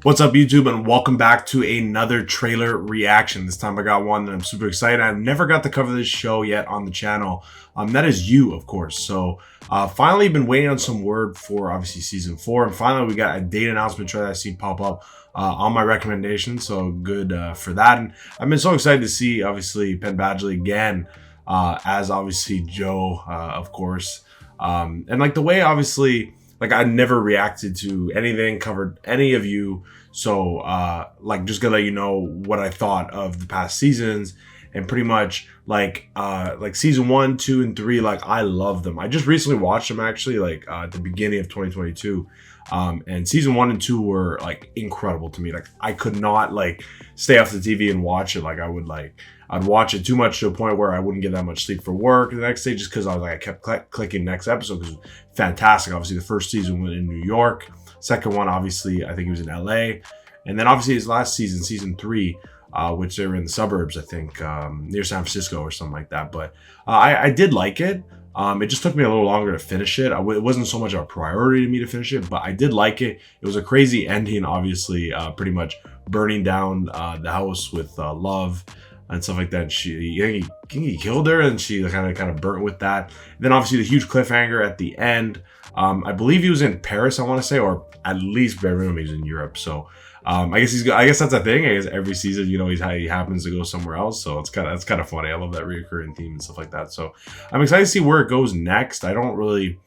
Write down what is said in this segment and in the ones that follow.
What's up, YouTube, and welcome back to another trailer reaction. This time I got one that I'm super excited. I've never got to cover this show yet on the channel. That is You, of course. So finally been waiting on some word for obviously season 4, and finally we got a date announcement trailer I see pop up on my recommendation. So good for that. And I've been so excited to see obviously Penn Badgley again as obviously Joe, of course, and like the way obviously. Like, I never reacted to anything, covered any of You. So, like, just gonna let you know what I thought of the past seasons. And pretty much, like season 1, 2, and 3, like, I love them. I just recently watched them, actually, like, at the beginning of 2022. And season 1 and 2 were, like, incredible to me. Like, I could not, like, stay off the TV and watch it. Like, I'd watch it too much to a point where I wouldn't get that much sleep for work the next day, just because I was like, I kept clicking next episode because it was fantastic. Obviously, the first season was in New York. Second one, obviously, I think he was in LA. And then obviously his last season, season 3, which they were in the suburbs, I think, near San Francisco or something like that. But I did like it. It just took me a little longer to finish it. It wasn't so much a priority to me to finish it, but I did like it. It was a crazy ending, obviously, pretty much burning down the house with Love and stuff like that. He killed her, and she kind of burnt with that. And then obviously the huge cliffhanger at the end. I believe he was in Paris, I want to say, or at least bare minimum he was in Europe. So I guess that's a thing. I guess every season, you know, he happens to go somewhere else. So it's kind of funny. I love that reoccurring theme and stuff like that. So I'm excited to see where it goes next. I don't really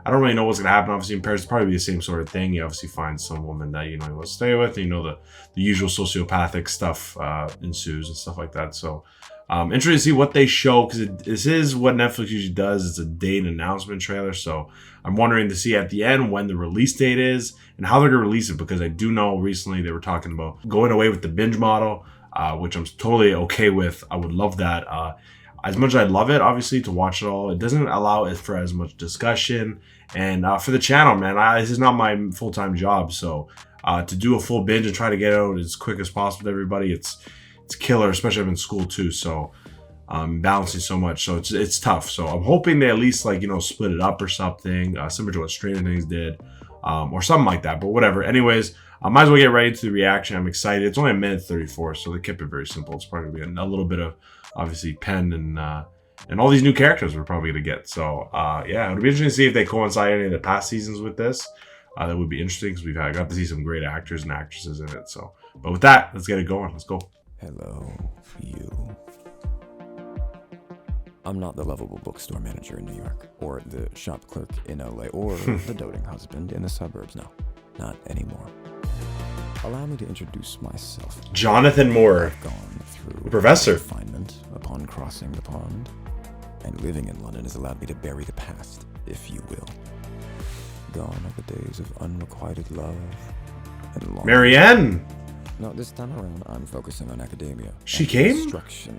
know what's gonna happen. Obviously in Paris, it's probably the same sort of thing. You obviously find some woman that you know you want to stay with. And, you know, the usual sociopathic stuff ensues and stuff like that. So interested to see what they show, because this is what Netflix usually does. It's a date announcement trailer. So I'm wondering to see at the end when the release date is and how they're gonna release it, because I do know recently they were talking about going away with the binge model, which I'm totally okay with. I would love that. As much as I'd love it, obviously, to watch it all, it doesn't allow it for as much discussion. And for the channel, man, this is not my full-time job. So to do a full binge and try to get out as quick as possible to everybody, it's killer, especially I'm in school too. So balancing so much. So it's tough. So I'm hoping they at least, like, you know, split it up or something, similar to what Stranger Things did, or something like that. But whatever. Anyways, I might as well get right to the reaction. I'm excited. It's only 1:34, so they kept it very simple. It's probably going to be a little bit of, obviously, Penn and all these new characters we're probably going to get. So, yeah, it'll be interesting to see if they coincide any of the past seasons with this. That would be interesting, because I got to see some great actors and actresses in it. So, but with that, let's get it going. Let's go. Hello, You. I'm not the lovable bookstore manager in New York, or the shop clerk in LA, or the doting husband in the suburbs. No, not anymore. Allow me to introduce myself. Jonathan Moore, I've gone through the professor. Refinement upon crossing the pond, and living in London has allowed me to bury the past, if you will. Gone are the days of unrequited love and long. Marianne. No, this time around, I'm focusing on academia. She came? Instruction,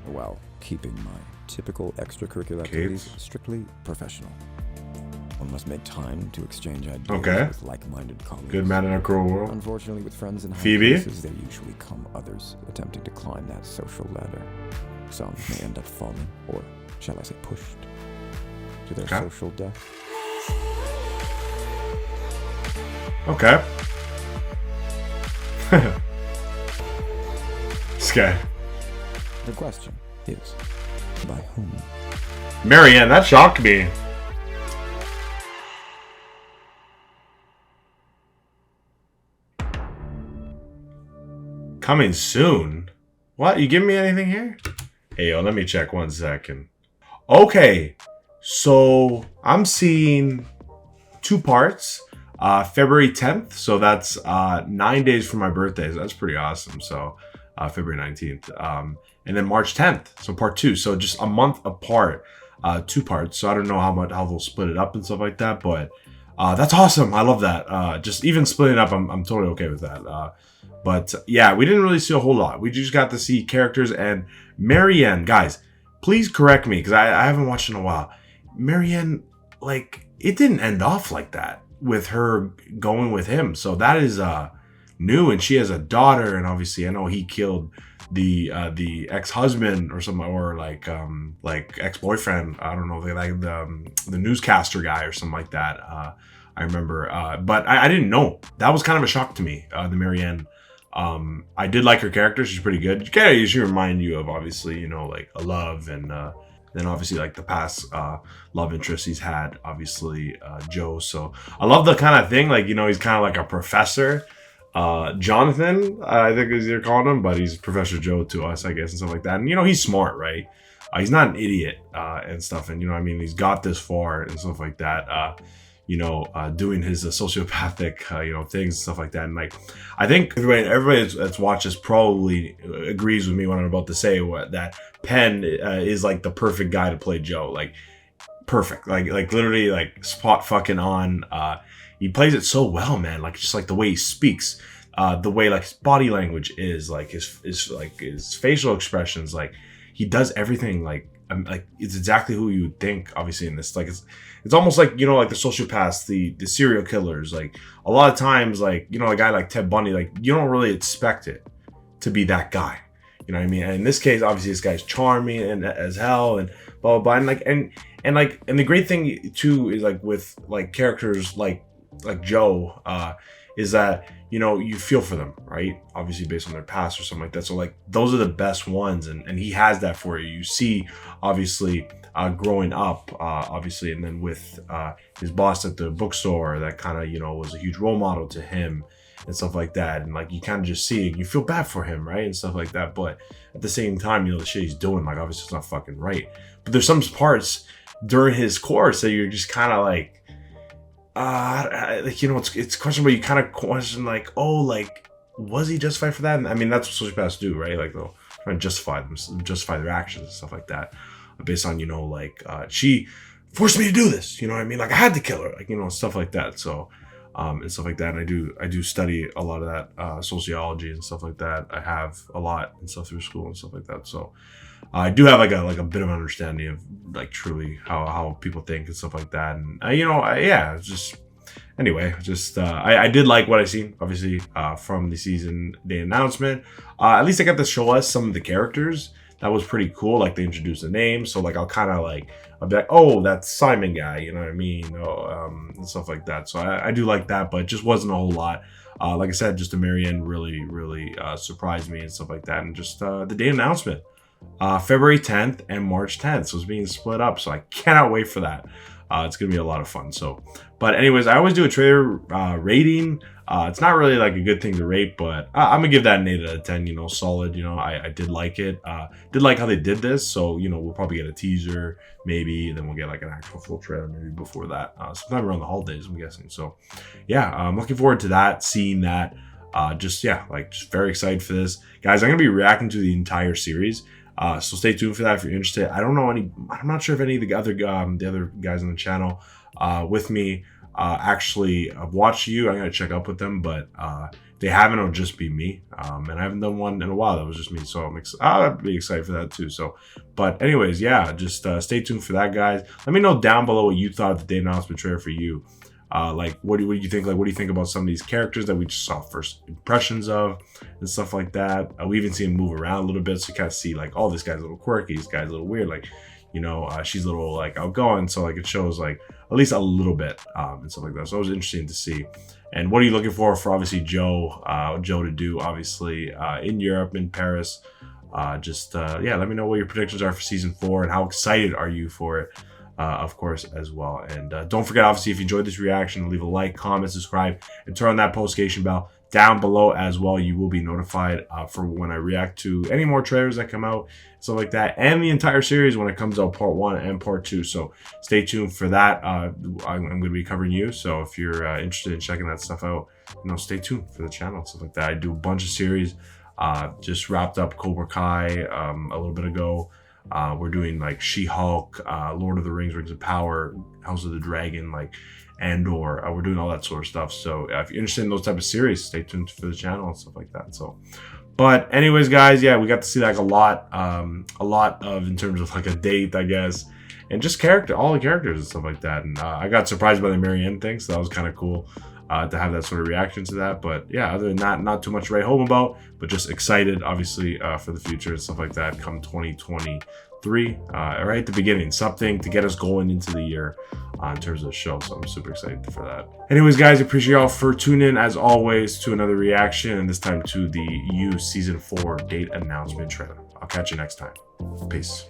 while keeping my typical extracurricular activities strictly professional. One must make time to exchange ideas with like-minded colleagues. Good man in a cruel world. Unfortunately, with friends in high Phoebe? places, there usually come others attempting to climb that social ladder. Some may end up falling, or shall I say pushed, to their social death. Okay. This guy. The question is, by whom? Marianne, that shocked me. Coming soon? What? You giving me anything here? Hey, yo, let me check 1 second. Okay, so I'm seeing 2 parts. February 10th, so that's 9 days from my birthday, so that's pretty awesome. So February 19th, and then March 10th, so part 2, so just a month apart, 2 parts. So I don't know how they'll split it up and stuff like that, but that's awesome. I love that. Just even splitting up, I'm totally okay with that. But yeah, we didn't really see a whole lot. We just got to see characters. And Marianne, guys, please correct me, because I haven't watched in a while. Marianne, like, it didn't end off like that with her going with him. So that is new, and she has a daughter, and obviously I know he killed the ex-husband or something, or like ex-boyfriend. I don't know, they like the newscaster guy or something like that. I remember, but I didn't know. That was kind of a shock to me, the Marianne. I did like her character. She's pretty good. She remind you of, obviously, you know, like a Love, and then obviously like the past love interest he's had, obviously Joe. So I love the kind of thing, like, you know, he's kind of like a professor. Jonathan, I think is you're calling him, but he's Professor Joe to us, I guess, and stuff like that. And, you know, he's smart, right? He's not an idiot and stuff. And, you know, I mean, he's got this far and stuff like that. You know, doing his sociopathic, you know, things and stuff like that. And like, I think everybody that's watched this probably agrees with me when I'm about to say that Penn is like the perfect guy to play Joe. Like, perfect. Like literally, like spot fucking on. He plays it so well, man. Like, just like the way he speaks, the way like his body language is, like his facial expressions, like he does everything like it's exactly who you would think, obviously, in this. Like, it's almost like, you know, like the sociopaths, the serial killers. Like, a lot of times, like, you know, a guy like Ted Bundy, like, you don't really expect it to be that guy. You know what I mean? And in this case, obviously, this guy's charming and as hell, and blah blah blah. And like, and the great thing too is, like, with like characters like Joe, is that, you know, you feel for them, right? Obviously based on their past or something like that. So like, those are the best ones, and he has that for you. You see, obviously, growing up, obviously, and then with his boss at the bookstore, that kind of, you know, was a huge role model to him and stuff like that. And like, you kind of just see it, you feel bad for him, right? And stuff like that. But at the same time, you know, the shit he's doing, like, obviously it's not fucking right. But there's some parts during his course that you're just kind of like, like, you know, it's questionable. You kind of question, like, oh, like, was he justified for that? And I mean, that's what sociopaths do, right? Like, they'll try to justify their actions and stuff like that, based on, you know, like, she forced me to do this, you know what I mean? Like, I had to kill her, like, you know, stuff like that. So, and stuff like that. And I do study a lot of that, sociology and stuff like that. I have a lot and stuff through school and stuff like that. So, I do have like a bit of an understanding of, like, truly how people think and stuff like that. And you know, yeah, just anyway, just I did like what I seen, obviously, from the season day announcement. At least I got to show us some of the characters. That was pretty cool. Like, they introduced the name, so like, I'll be like, oh, that's Simon guy, you know what I mean? And stuff like that. So I do like that, but it just wasn't a whole lot. Like I said, just the Marianne really surprised me and stuff like that. And just the day announcement. February 10th and March 10th, so it's being split up, so I cannot wait for that. It's gonna be a lot of fun. So, but anyways, I always do a trailer rating. It's not really like a good thing to rate, but I'm gonna give that an 8 out of 10. You know, solid. You know, I did like it. Did like how they did this. So, you know, we'll probably get a teaser, maybe, and then we'll get like an actual full trailer maybe before that, sometime around the holidays, I'm guessing. So, yeah, I'm looking forward to that, seeing that. Just very excited for this, guys. I'm gonna be reacting to the entire series. So stay tuned for that if you're interested. I'm not sure if any of the other guys on the channel with me actually watch you. I'm gonna check up with them, but if they haven't, it'll just be me. And I haven't done one in a while. That was just me, so I'll be excited for that too. So, but anyways, yeah, just stay tuned for that, guys. Let me know down below what you thought of the day announcement trailer for you. Like, what do you think? Like, what do you think about some of these characters that we just saw first impressions of and stuff like that? We even see him move around a little bit, so you kind of see, like, oh, this guy's a little quirky, this guy's a little weird, like, you know, she's a little, like, outgoing, so like, it shows, like, at least a little bit and stuff like that. So it was interesting to see. And what are you looking for obviously Joe to do, obviously, in Europe, in Paris? Yeah, let me know what your predictions are for season 4 and how excited are you for it. Of course, as well. And don't forget, obviously, if you enjoyed this reaction, leave a like, comment, subscribe, and turn on that notification bell down below as well. You will be notified for when I react to any more trailers that come out, stuff like that, and the entire series when it comes out, part 1 and part 2. So stay tuned for that. I'm going to be covering you. So if you're interested in checking that stuff out, you know, stay tuned for the channel, stuff like that. I do a bunch of series. Just wrapped up Cobra Kai a little bit ago. We're doing like She-Hulk, Lord of the Rings, Rings of Power, House of the Dragon, like Andor. We're doing all that sort of stuff. So if you're interested in those type of series, stay tuned for the channel and stuff like that. So, but anyways, guys, yeah, we got to see like a lot of, in terms of like a date, I guess, and just all the characters and stuff like that. And I got surprised by the Marianne thing, so that was kind of cool. To have that sort of reaction to that. But yeah, other than that, not too much to write home about, but just excited, obviously, for the future and stuff like that come 2020. 3 right at the beginning, something to get us going into the year in terms of the show. So I'm super excited for that. Anyways, guys, appreciate y'all for tuning in as always to another reaction, and this time to the You Season 4 date announcement trailer. I'll catch you next time. Peace.